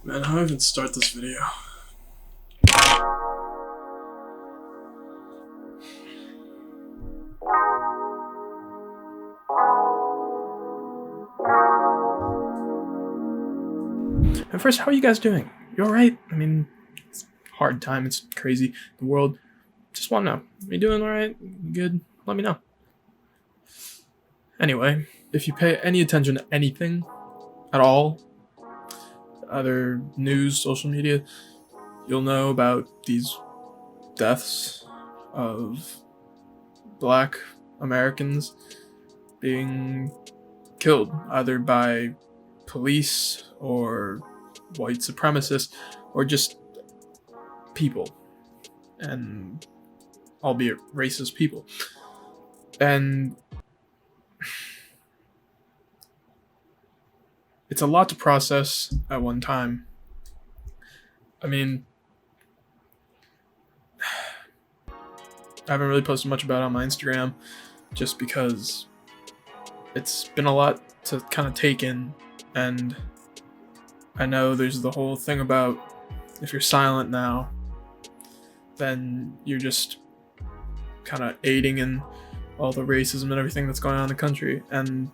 Man, how do I even start this video? And first, how are you guys doing? You alright? I mean, it's a hard time, it's crazy. The world. Just want to know. Are you doing alright? Good? Let me know. Anyway, if you pay any attention to anything at all, either news, social media, you'll know about these deaths of Black Americans being killed either by police or white supremacists or just people, and albeit racist people. And it's a lot to process at one time. I mean, I haven't really posted much about it on my Instagram just because it's been a lot to kind of take in, and I know there's the whole thing about if you're silent now, then you're just kind of aiding in all the racism and everything that's going on in the country. And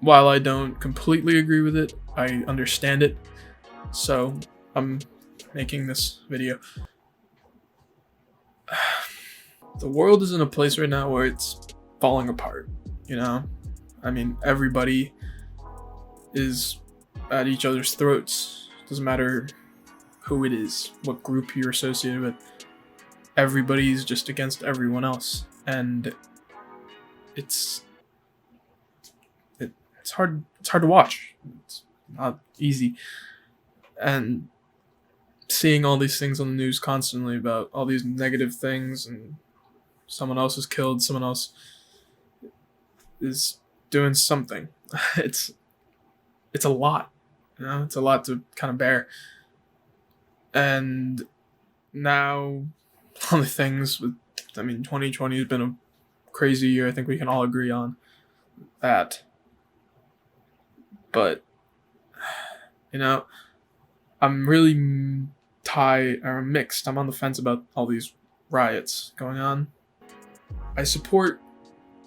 while I don't completely agree with it, I understand it. So I'm making this video. The world is in a place right now where it's falling apart, you know? I mean, everybody is at each other's throats. Doesn't matter who it is, what group you're associated with. Everybody's just against everyone else. And it's hard to watch. It's not easy. And seeing all these things on the news constantly about all these negative things, and someone else is killed, someone else is doing something. It's a lot, you know. It's a lot to kind of bear. And now, all the things with, 2020 has been a crazy year. I think we can all agree on that. But, you know, I'm really mixed. I'm on the fence about all these riots going on. I support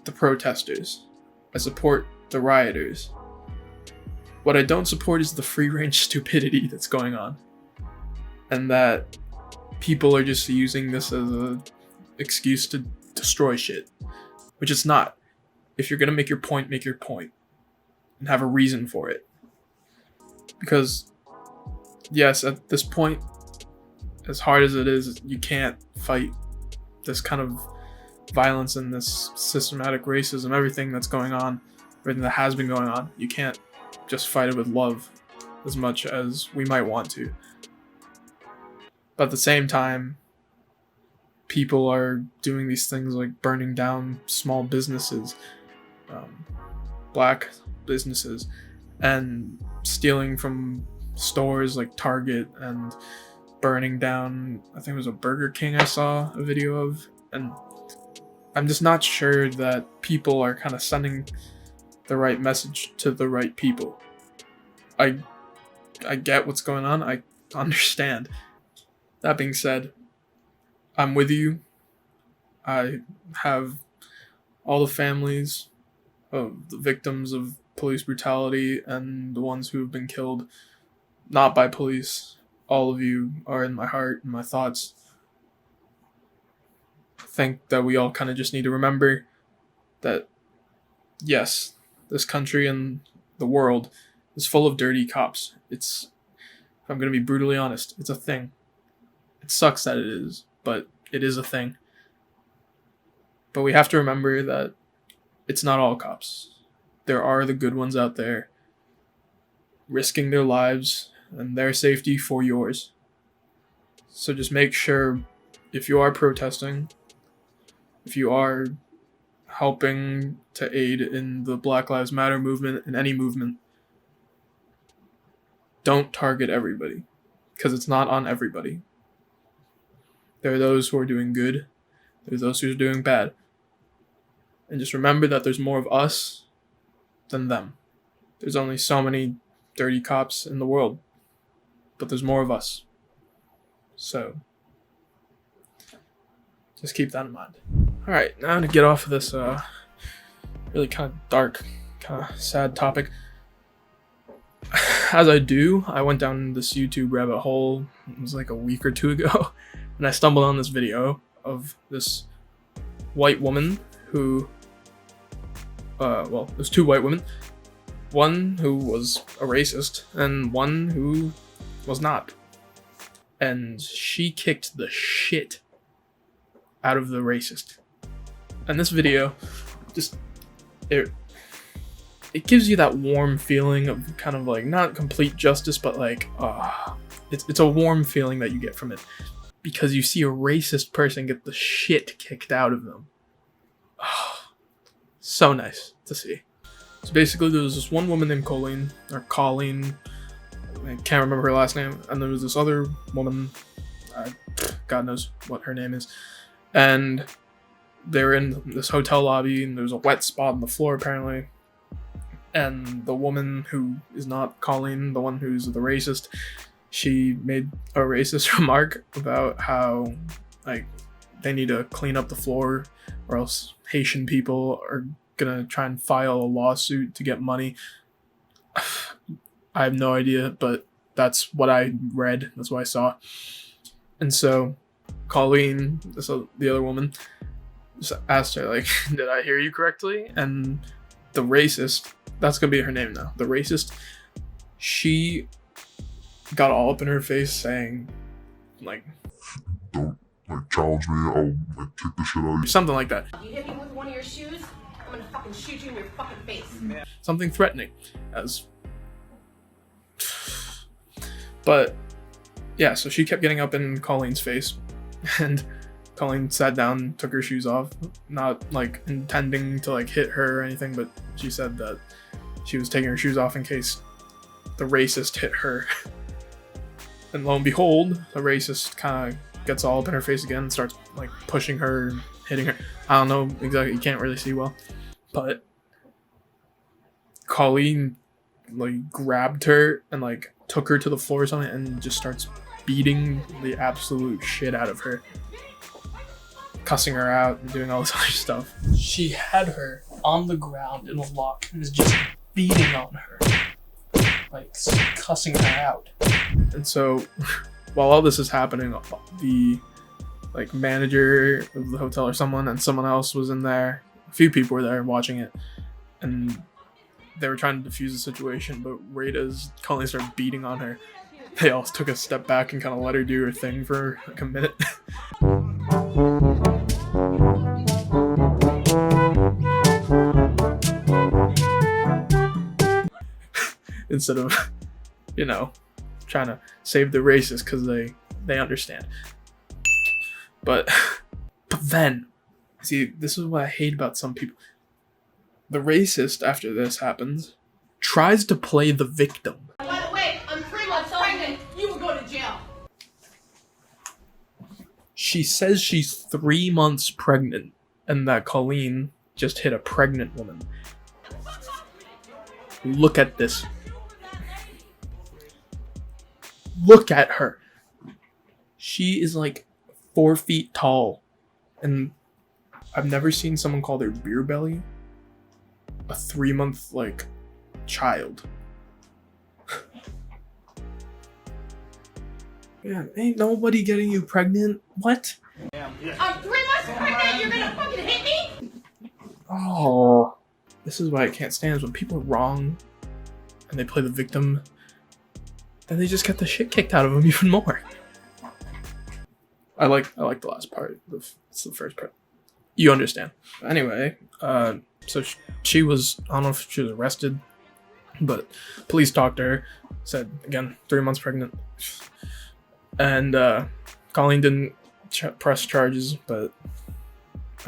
the protesters. I support the rioters. What I don't support is the free-range stupidity that's going on. And that people are just using this as an excuse to destroy shit. Which it's not. If you're gonna make your point, and have a reason for it. Because, yes, at this point, as hard as it is, you can't fight this kind of violence and this systematic racism, everything that's going on, everything that has been going on. You can't just fight it with love as much as we might want to. But at the same time, people are doing these things like burning down small businesses, Black businesses, and stealing from stores like Target, and burning down, I think it was a Burger King I saw a video of. And I'm just not sure that people are kind of sending the right message to the right people. I get what's going on. I understand. That being said, I'm with you. I have all the families of the victims of police brutality and the ones who have been killed not by police. All of you are in my heart and my thoughts. I think that we all kind of just need to remember that, yes, this country and the world is full of dirty cops. If I'm going to be brutally honest, it's a thing. It sucks that it is, but it is a thing. But we have to remember that it's not all cops. There are the good ones out there risking their lives and their safety for yours. So just make sure, if you are protesting, if you are helping to aid in the Black Lives Matter movement, in any movement, don't target everybody, because it's not on everybody. There are those who are doing good, there's those who are doing bad. And just remember that there's more of us than them. There's only so many dirty cops in the world. but there's more of us. So just keep that in mind. All right, now to get off of this really kind of dark, kind of sad topic. As I do, I went down this YouTube rabbit hole, it was like a week or two ago, and I stumbled on this video of this white woman who, well, there's two white women, one who was a racist and one who was not. And she kicked the shit out of the racist. And this video, just, it gives you that warm feeling of kind of like, not complete justice, but like, it's a warm feeling that you get from it. Because you see a racist person get the shit kicked out of them. So nice to see. So basically there was this one woman named Colleen, I can't remember her last name, and there was this other woman, God knows what her name is, and they were in this hotel lobby, and there was a wet spot on the floor apparently, and the woman who is not Colleen, the one who's the racist, she made a racist remark about how, like, they need to clean up the floor or else Haitian people are gonna try and file a lawsuit to get money. I have no idea, but that's what I read. That's what I saw. And so Colleen, the other woman, just asked her, like, did I hear you correctly? And the racist, that's going to be her name now. The racist, she got all up in her face saying, like, don't, like, challenge me, I'll, like, kick the shit out of you. Something like that. You hit me with one of your shoes, I'm gonna fucking shoot you in your fucking face. Something threatening. But yeah, so she kept getting up in Colleen's face, and Colleen sat down, took her shoes off, not like intending to like hit her or anything, but she said that she was taking her shoes off in case the racist hit her. And lo and behold, the racist kind of gets all up in her face again and starts like pushing her, hitting her. I don't know exactly, you can't really see well, but Colleen like grabbed her and like took her to the floor or something and just starts beating the absolute shit out of her, cussing her out and doing all this other stuff. She had her on the ground in a lock and was just beating on her, like cussing her out. And so while all this is happening, the like manager of the hotel or someone and someone else was in there, a few people were there watching it, and they were trying to defuse the situation, but right as Colleen started beating on her, they all took a step back and kind of let her do her thing for like a minute. Instead of, you know, trying to save the racists because they understand. But then, see, this is what I hate about some people. The racist, after this happens, tries to play the victim. By the way, I'm 3 months pregnant. You will go to jail. She says she's 3 months pregnant and that Colleen just hit a pregnant woman. Look at this. Look at her. She is like 4 feet tall. And I've never seen someone call their beer belly a 3-month like child. Man, ain't nobody getting you pregnant. What? I'm 3 months pregnant. You're gonna fucking hit me? Oh, this is why I can't stand is when people are wrong and they play the victim. Then they just get the shit kicked out of them even more. I like the last part. It's the first part. You understand. Anyway, so she was, I don't know if she was arrested, but police talked to her, said, again, 3 months pregnant. And Colleen didn't press charges, but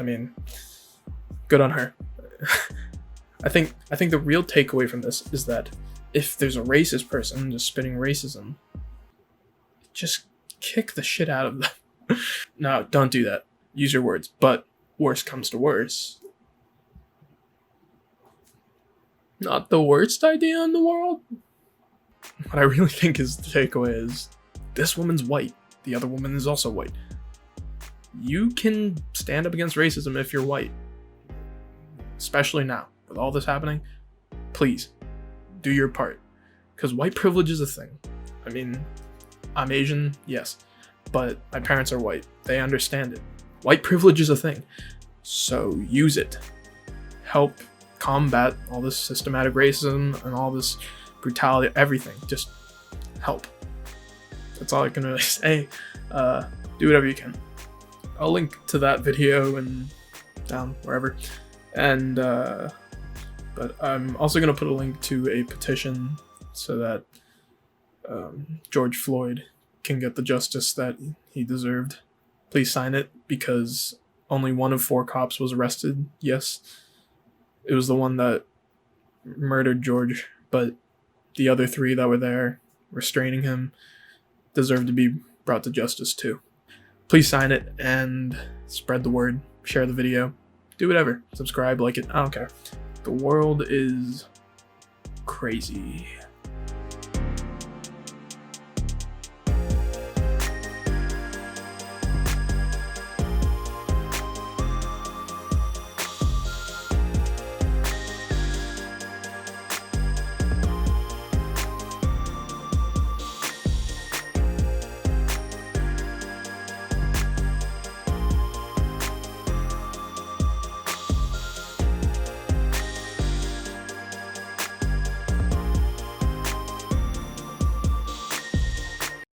I mean, good on her. I think the real takeaway from this is that if there's a racist person just spitting racism, just kick the shit out of them. No, don't do that. Use your words. But worse comes to worse. Not the worst idea in the world. what I really think is the takeaway is this woman's white. The other woman is also white. You can stand up against racism if you're white. Especially now, with all this happening. Please, do your part. Because white privilege is a thing. I mean, I'm Asian, yes. But my parents are white. They understand it. White privilege is a thing. So use it. Help combat all this systematic racism and all this brutality, everything. Just help. That's all I can really say. Do whatever you can. I'll link to that video and down wherever. And but I'm also gonna put a link to a petition so that George Floyd can get the justice that he deserved. Please sign it, because only one of 4 cops was arrested. Yes, it was the one that murdered George, but the other 3 that were there restraining him deserve to be brought to justice too. Please sign it and spread the word. Share the video. Do whatever. Subscribe, like it. I don't care. The world is crazy.